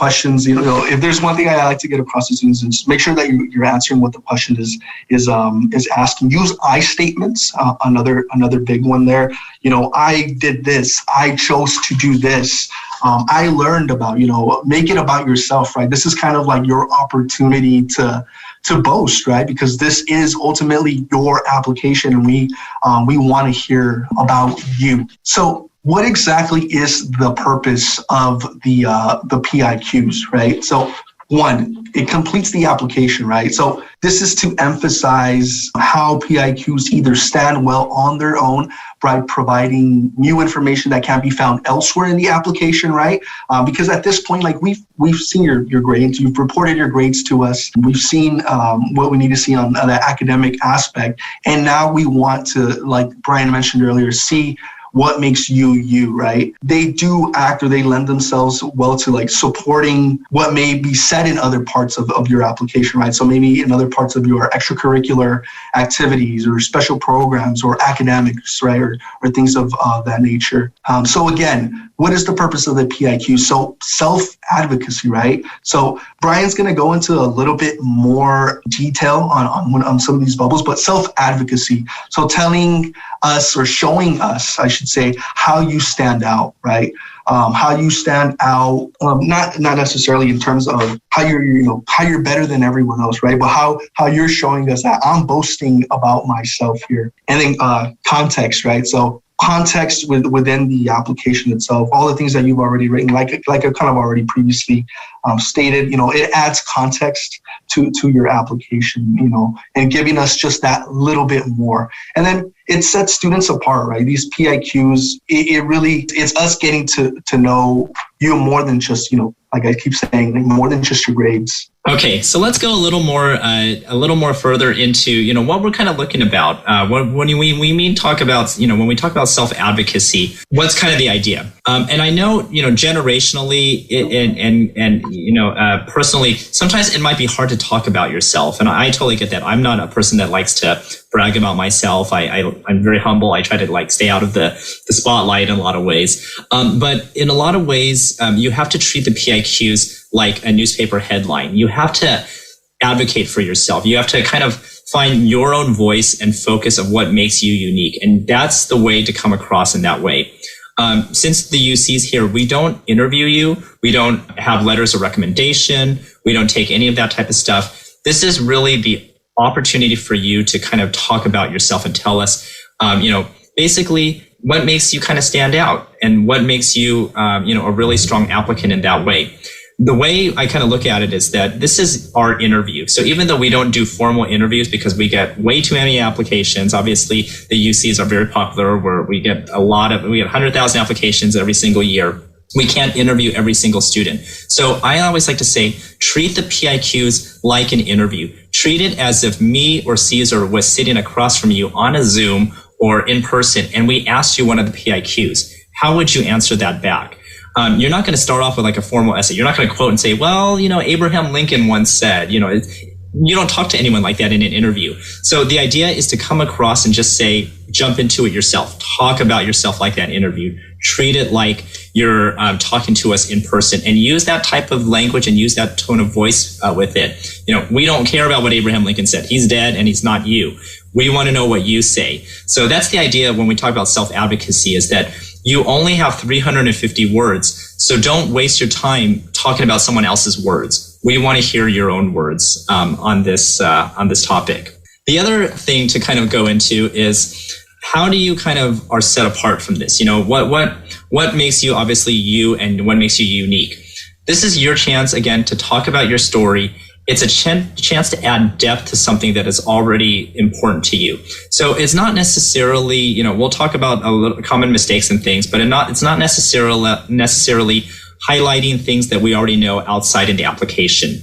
questions, if there's one thing I like to get across to students is make sure that you're answering what the question is asking. Use I statements. Another big one there. I did this. I chose to do this. I learned about. Make it about yourself, right? This is kind of like your opportunity to boast, right? Because this is ultimately your application, and we want to hear about you. So what exactly is the purpose of the PIQs, right? So one, it completes the application, right? So this is to emphasize how PIQs either stand well on their own by providing new information that can be found elsewhere in the application, right? Because at this point, like we've seen your grades, you've reported your grades to us, we've seen what we need to see on the academic aspect, and now we want to, like Brian mentioned earlier, see what makes you, right? They do act, or they lend themselves well to like supporting what may be said in other parts of your application, right? So maybe in other parts of your extracurricular activities or special programs or academics, right? Or things of that nature. So again, what is the purpose of the PIQ? So self-advocacy, right? So Brian's going to go into a little bit more detail on some of these bubbles, but self-advocacy. So telling us, or showing us, I should say, how you stand out, right? How you stand out, not necessarily in terms of how you're better than everyone else, right? But how you're showing us that I'm boasting about myself here. And then context, right? So context within the application itself, all the things that you've already written, like I kind of already previously stated, it adds context to your application, and giving us just that little bit more. And then it sets students apart, right? These PIQs, it's us getting to know you more than just, like I keep saying, more than just your grades. Okay, so let's go a little more further into what we're kind of looking about. When we talk about self-advocacy, what's kind of the idea? And I know generationally and personally, sometimes it might be hard to talk about yourself, and I totally get that. I'm not a person that likes to brag about myself. I'm very humble. I try to stay out of the spotlight in a lot of ways. But in a lot of ways, you have to treat the PIQs like a newspaper headline. You have to advocate for yourself. You have to kind of find your own voice and focus of what makes you unique. And that's the way to come across in that way. Since the UC's here, we don't interview you. We don't have letters of recommendation. We don't take any of that type of stuff. This is really the opportunity for you to kind of talk about yourself and tell us, basically what makes you kind of stand out and what makes you, a really strong applicant in that way. The way I kind of look at it is that this is our interview. So even though we don't do formal interviews because we get way too many applications, obviously the UCs are very popular where we get 100,000 applications every single year. We can't interview every single student. So I always like to say, treat the PIQs like an interview. Treat it as if me or Caesar was sitting across from you on a Zoom or in person, and we asked you one of the PIQs. How would you answer that back? You're not going to start off with like a formal essay. You're not going to quote and say, well, Abraham Lincoln once said, you don't talk to anyone like that in an interview. So the idea is to come across and just say, jump into it yourself. Talk about yourself like that interview. Treat it like you're talking to us in person, and use that type of language and use that tone of voice with it. We don't care about what Abraham Lincoln said. He's dead and he's not you. We want to know what you say. So that's the idea when we talk about self-advocacy, is that you only have 350 words. So don't waste your time talking about someone else's words. We want to hear your own words on this topic. The other thing to kind of go into is, how do you kind of are set apart from this? What makes you obviously you, and what makes you unique? This is your chance, again, to talk about your story. It's a chance to add depth to something that is already important to you. So it's not necessarily, we'll talk about common mistakes and things, but it's not necessarily highlighting things that we already know outside in the application.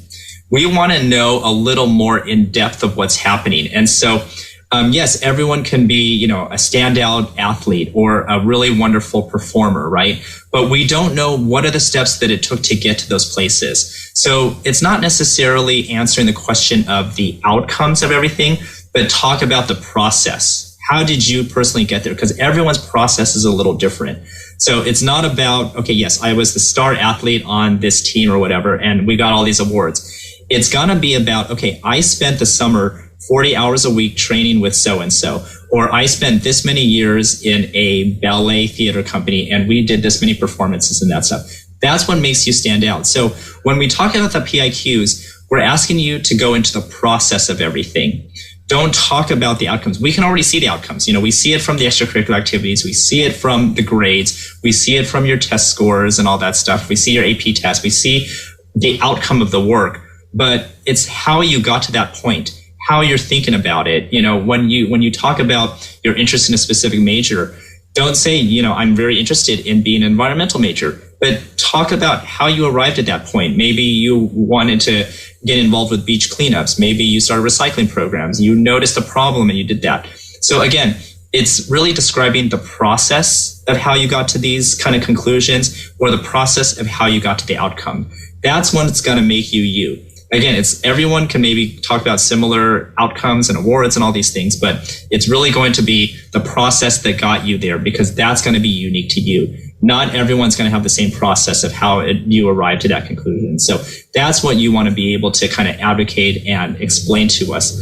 We want to know a little more in depth of what's happening. And so, yes, everyone can be, a standout athlete or a really wonderful performer, right? But we don't know what are the steps that it took to get to those places. So it's not necessarily answering the question of the outcomes of everything, but talk about the process. How did you personally get there? Because everyone's process is a little different. So it's not about, okay, yes, I was the star athlete on this team or whatever, and we got all these awards. It's going to be about, okay, I spent the summer 40 hours a week training with so-and-so, or I spent this many years in a ballet theater company and we did this many performances and that stuff. That's what makes you stand out. So when we talk about the PIQs, we're asking you to go into the process of everything. Don't talk about the outcomes. We can already see the outcomes. We see it from the extracurricular activities. We see it from the grades. We see it from your test scores and all that stuff. We see your AP test. We see the outcome of the work, but it's how you got to that point, how you're thinking about it. When you talk about your interest in a specific major, don't say, I'm very interested in being an environmental major, but talk about how you arrived at that point. Maybe you wanted to get involved with beach cleanups. Maybe you started recycling programs. You noticed a problem and you did that. So again, it's really describing the process of how you got to these kind of conclusions, or the process of how you got to the outcome. That's when it's going to make you you. Again, everyone can maybe talk about similar outcomes and awards and all these things, but it's really going to be the process that got you there, because that's going to be unique to you. Not everyone's going to have the same process of how you arrived to that conclusion. So that's what you want to be able to kind of advocate and explain to us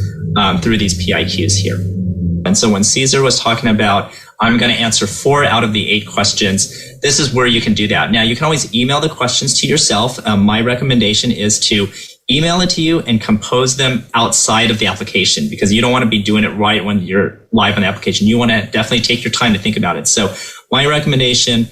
through these PIQs here. And so when Caesar was talking about, I'm going to answer 4 out of the 8 questions, this is where you can do that. Now, you can always email the questions to yourself. My recommendation is to email it to you and compose them outside of the application, because you don't want to be doing it right when you're live on the application. You want to definitely take your time to think about it. So my recommendation,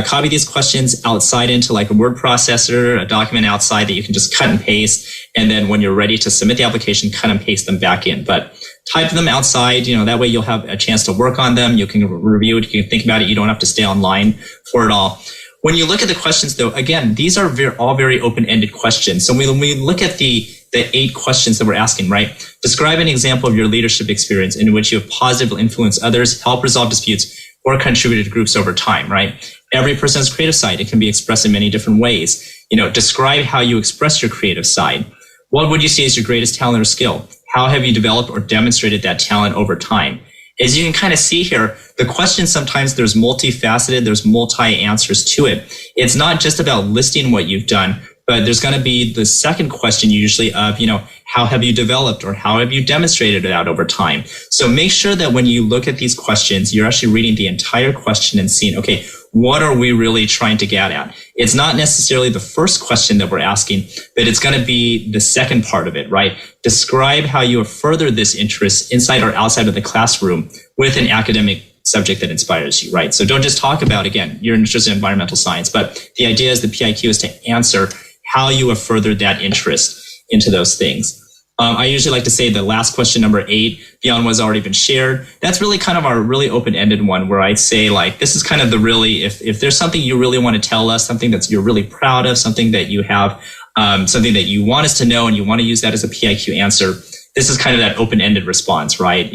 copy these questions outside into like a word processor, a document outside that you can just cut and paste. And then when you're ready to submit the application, cut and paste them back in. But type them outside, that way you'll have a chance to work on them. You can review it. You can think about it. You don't have to stay online for it all. When you look at the questions, though, again, these are all very open-ended questions. So when we look at the 8 questions that we're asking, right? Describe an example of your leadership experience in which you have positively influenced others, help resolve disputes, or contributed to groups over time, right? Every person has a creative side. It can be expressed in many different ways. Describe how you express your creative side. What would you say is your greatest talent or skill? How have you developed or demonstrated that talent over time? As you can kind of see here, the question sometimes there's multifaceted, there's multi-answers to it. It's not just about listing what you've done, but there's going to be the second question usually of, how have you developed or how have you demonstrated it out over time? So make sure that when you look at these questions, you're actually reading the entire question and seeing, okay, what are we really trying to get at? It's not necessarily the first question that we're asking, but it's going to be the second part of it, right? Describe how you have furthered this interest inside or outside of the classroom with an academic subject that inspires you, right? So don't just talk about, again, you're interested in environmental science, but the idea is the PIQ is to answer how you have furthered that interest into those things. I usually like to say the last question, number 8, beyond what's already been shared. That's really kind of our really open-ended one, where I'd say, like, this is kind of the really, if there's something you really want to tell us, something that you're really proud of, something that you have, something that you want us to know and you want to use that as a PIQ answer, this is kind of that open-ended response, right?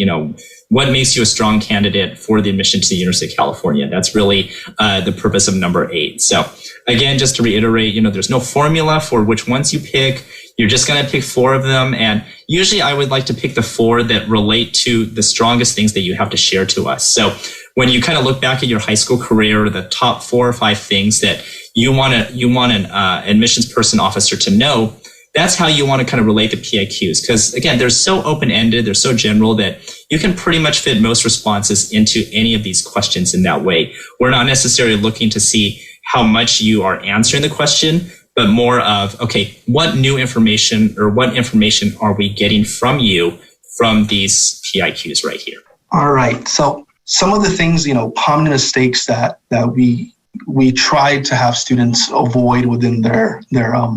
What makes you a strong candidate for the admission to the University of California? That's really the purpose of number 8. So again, just to reiterate, there's no formula for which ones you pick. You're just going to pick 4 of them. And usually I would like to pick the 4 that relate to the strongest things that you have to share to us. So when you kind of look back at your high school career, the top 4 or 5 things that you want an admissions person officer to know, that's how you want to kind of relate the PIQs. Because again, they're so open-ended, they're so general that you can pretty much fit most responses into any of these questions in that way. We're not necessarily looking to see how much you are answering the question, but more of, okay, what new information or what information are we getting from you from these PIQs right here? All right. So some of the things, common mistakes that we try to have students avoid within their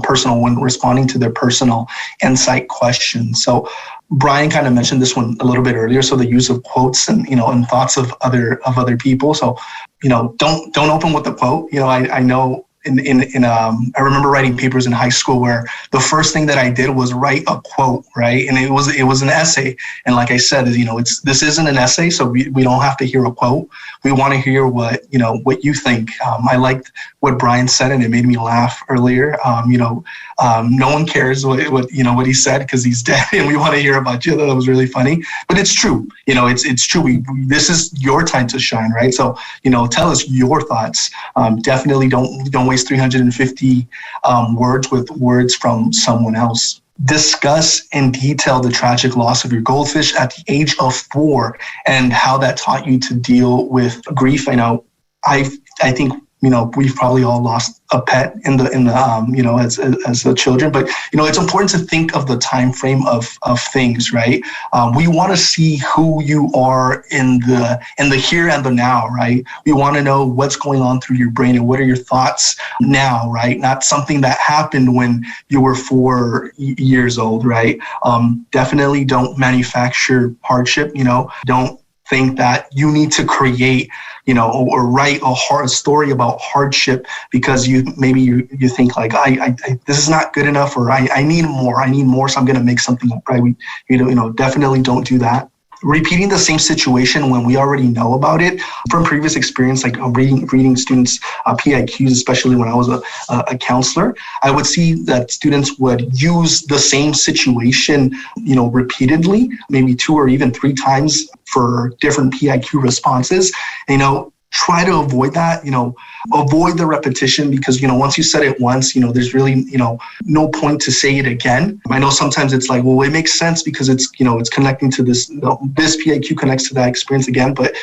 personal, when responding to their personal insight questions. So Brian kind of mentioned this one a little bit earlier. So the use of quotes and, and thoughts of other people. So, don't open with the quote. I know I remember writing papers in high school where the first thing that I did was write a quote, right? And it was an essay. And like I said, this isn't an essay, so we don't have to hear a quote. We want to hear what you think. I liked what Brian said, and it made me laugh earlier. No one cares what he said because he's dead, and we want to hear about you. That was really funny, but it's true. It's true. This is your time to shine, right? So tell us your thoughts. Definitely don't waste 350 words with words from someone else. Discuss in detail the tragic loss of your goldfish at the age of 4 and how that taught you to deal with grief. I think we've probably all lost a pet as the children, but it's important to think of the time frame of things, right? We want to see who you are in the here and the now, right? We want to know what's going on through your brain and what are your thoughts now, right? Not something that happened when you were 4 years old, right? Definitely don't manufacture hardship. Don't think that you need to create or write a story about hardship because you think like I this is not good enough, or I need more, so I'm going to make something up, right? Definitely don't do that. Repeating the same situation when we already know about it from previous experience, like reading students PIQs, especially when I was a counselor, I would see that students would use the same situation, repeatedly, maybe 2 or even 3 times for different PIQ responses. Try to avoid that, avoid the repetition because, once you said it once, there's really, no point to say it again. I know sometimes it's like, well, it makes sense because it's, it's connecting to this, this PIQ connects to that experience again, but,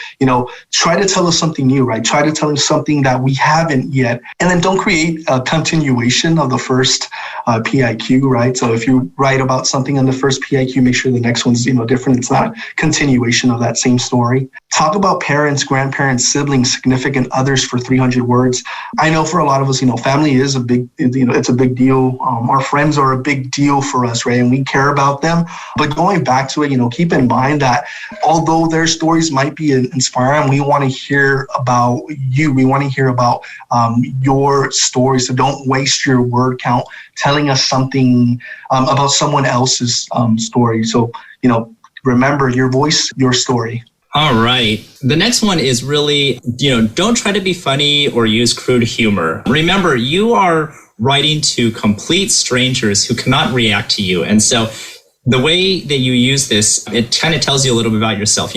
try to tell us something new, right? Try to tell us something that we haven't yet. And then don't create a continuation of the first PIQ, right? So if you write about something in the first PIQ, make sure the next one's, different. It's not continuation of that same story. Talk about parents, grandparents, siblings, significant others for 300 words. I know for a lot of us, family is a big, it's a big deal. Our friends are a big deal for us, right? And we care about them. But going back to it, keep in mind that although their stories might be inspiring, we want to hear about you. We want to hear about your story. So don't waste your word count telling us something about someone else's story. So, remember your voice, your story. All right. The next one is really, don't try to be funny or use crude humor. Remember, you are writing to complete strangers who cannot react to you. And so the way that you use this, it kind of tells you a little bit about yourself.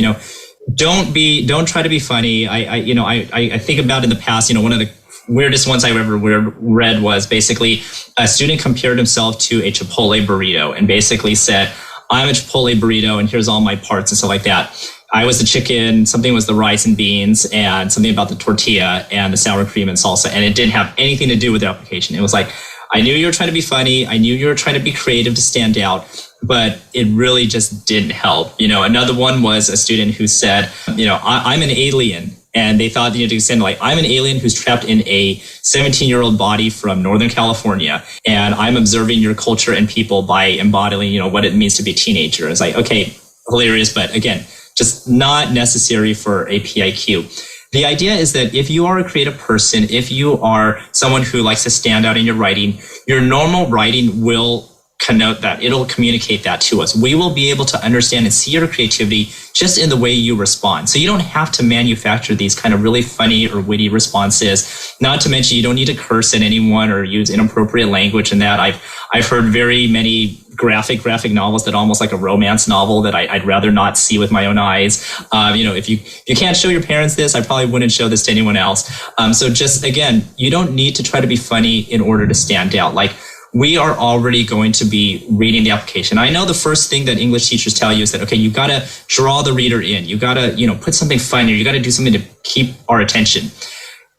Don't try to be funny. I think about in the past, one of the weirdest ones I ever read was basically a student compared himself to a Chipotle burrito and basically said, I'm a Chipotle burrito and here's all my parts and stuff like that. I was the chicken, something was the rice and beans, and something about the tortilla and the sour cream and salsa. And it didn't have anything to do with the application. It was like, I knew you were trying to be funny. I knew you were trying to be creative to stand out, but it really just didn't help. Another one was a student who said, I'm an alien. And they thought, to send like, I'm an alien who's trapped in a 17-year-old body from Northern California. And I'm observing your culture and people by embodying, what it means to be a teenager. It's like, okay, hilarious. But again, just not necessary for a PIQ. The idea is that if you are a creative person, if you are someone who likes to stand out in your writing, your normal writing will connote that. It'll communicate that to us. We will be able to understand and see your creativity just in the way you respond. So you don't have to manufacture these kind of really funny or witty responses. Not to mention, you don't need to curse at anyone or use inappropriate language in that. I've heard very many graphic novels that almost like a romance novel that I'd rather not see with my own eyes. If you can't show your parents this, I probably wouldn't show this to anyone else. So just again, you don't need to try to be funny in order to stand out. Like, we are already going to be reading the application. I know the first thing that English teachers tell you is that, okay, you got to draw the reader in. You got to, put something funny. You got to do something to keep our attention.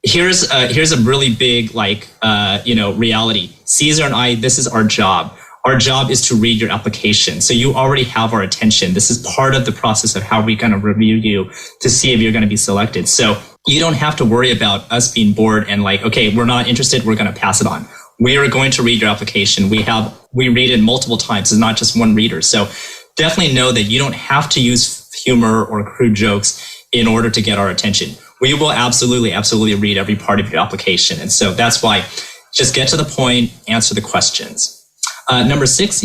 Here's a really big, reality. Caesar and I, this is our job. Our job is to read your application. So you already have our attention. This is part of the process of how we're going to review you to see if you're going to be selected. So you don't have to worry about us being bored and like, okay, we're not interested. We're going to pass it on. We are going to read your application. We read it multiple times. It's not just one reader. So definitely know that you don't have to use humor or crude jokes in order to get our attention. we will absolutely read every part of your application. And so that's why just get to the point, answer the questions. Number 6,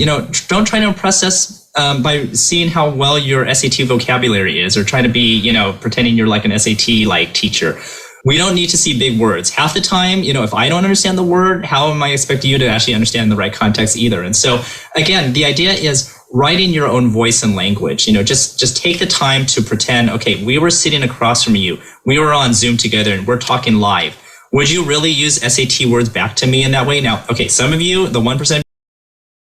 don't try to impress us by seeing how well your SAT vocabulary is, or try to be, pretending you're like an SAT like teacher. We don't need to see big words. Half the time, if I don't understand the word, how am I expecting you to actually understand the right context either? And so again, the idea is write in your own voice and language. Just take the time to pretend, okay, we were sitting across from you. We were on Zoom together and we're talking live. Would you really use SAT words back to me in that way? Now, okay, some of you, the 1%